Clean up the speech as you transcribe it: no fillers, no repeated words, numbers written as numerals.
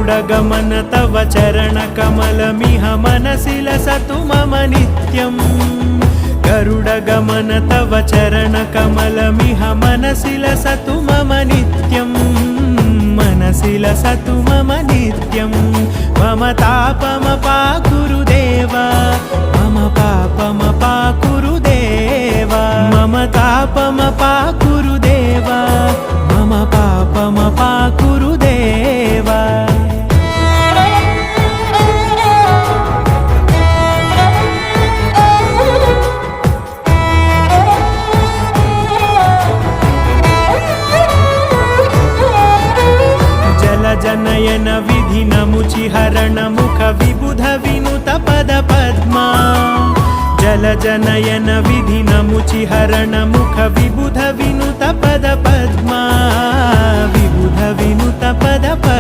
गरुडगमन तव चरणकमलमिह मनसि लसतु मम नित्यम् गरुडगमन तव चरणकमलमिह मनसि लसतु मम नित्यम् मनसि लसतु मम नित्यं मम तापमपाकुरु देवा मम पापमपाकुरु देवा मम तापमपाकुरु देवा मम पापमपाकुरु देवा जनयन विधि नमुचिहरण मुख विबुध विनुत पद पद्मा जल जनयन विधि नमुचिहरण मुख विबुध विनुत पद पद्मा विबुध विनुत पद पद्मा।